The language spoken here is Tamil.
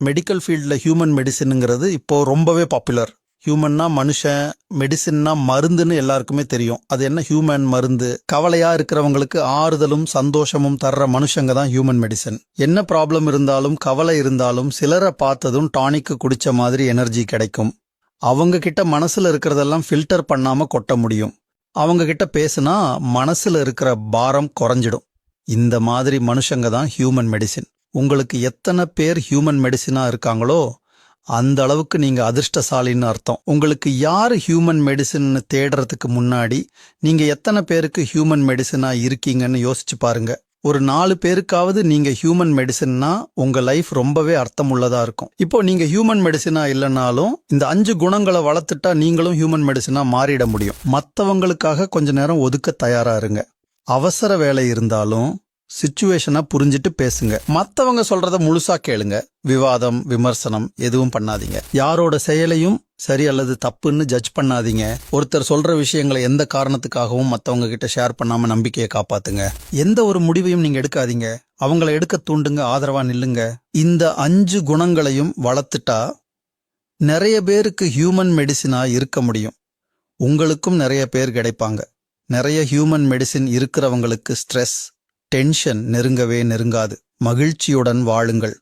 மெடிக்கல் ஃபீல்டில் ஹியூமன் மெடிசினுங்கிறது இப்போ ரொம்பவே பாப்புலர். ஹியூமன்னா மனுஷன், மெடிசின்னா மருந்துன்னு எல்லாருக்குமே தெரியும். அது என்ன ஹியூமன் மருந்து? கவலையா இருக்கிறவங்களுக்கு ஆறுதலும் சந்தோஷமும் தர்ற மனுஷங்க தான் ஹியூமன் மெடிசன். என்ன ப்ராப்ளம் இருந்தாலும் கவலை இருந்தாலும் சிலரை பார்த்ததும் டானிக்கு குடிச்ச மாதிரி எனர்ஜி கிடைக்கும். அவங்க கிட்ட மனசுல இருக்கிறதெல்லாம் ஃபில்டர் பண்ணாம கொட்ட முடியும். அவங்க கிட்ட பேசுனா மனசுல இருக்கிற பாரம் குறைஞ்சிடும். இந்த மாதிரி மனுஷங்க தான் ஹியூமன் மெடிசின். உங்களுக்கு எத்தனை பேர் ஹியூமன் மெடிசினா இருக்காங்களோ அந்த அளவுக்கு நீங்க அதிர்ஷ்டசாலின்னு அர்த்தம். உங்களுக்கு யாரு ஹியூமன் மெடிசின் தேடுறதுக்கு முன்னாடி நீங்க எத்தனை பேருக்கு ஹியூமன் மெடிசினா இருக்கீங்கன்னு யோசிச்சு பாருங்க. ஒரு 4 பேருக்காவது நீங்க ஹியூமன் மெடிசின்னா உங்க லைஃப் ரொம்பவே அர்த்தமுள்ளதா இருக்கும். இப்போ நீங்க ஹியூமன் மெடிசினா இல்லைனாலும் இந்த 5 குணங்களை வளர்த்துட்டா நீங்களும் ஹியூமன் மெடிசினா மாறிட முடியும். மற்றவங்களுக்காக கொஞ்ச நேரம் ஒதுக்க தயாரா இருங்க. அவசர வேலை இருந்தாலும் சிச்சுவேஷனை புரிஞ்சிட்டு பேசுங்க. மத்தவங்க சொல்றத முழுசா கேளுங்க. விவாதம், விமர்சனம் எதுவும் பண்ணாதீங்க. யாரோட செயலையும் சரி அல்லது தப்புன்னு ஜட்ஜ் பண்ணாதீங்க. ஒருத்தர் சொல்ற விஷயங்களை எந்த காரணத்துக்காகவும் மத்தவங்க கிட்ட ஷேர் பண்ணாம நம்பிக்கையை காப்பாத்துங்க. எந்த ஒரு முடிவையும் நீங்க எடுக்காதீங்க. அவங்கள எடுக்க தூண்டுங்க, ஆதரவா நில்லுங்க. இந்த 5 குணங்களையும் வளர்த்துட்டா நிறைய பேருக்கு ஹியூமன் மெடிசினா இருக்க முடியும். உங்களுக்கும் நிறைய பேர் கிடைப்பாங்க. நிறைய ஹியூமன் மெடிசின் இருக்கிறவங்களுக்கு ஸ்ட்ரெஸ், டென்ஷன் நெருங்கவே நெருங்காது. மகிழ்ச்சியுடன் வாழுங்கள்.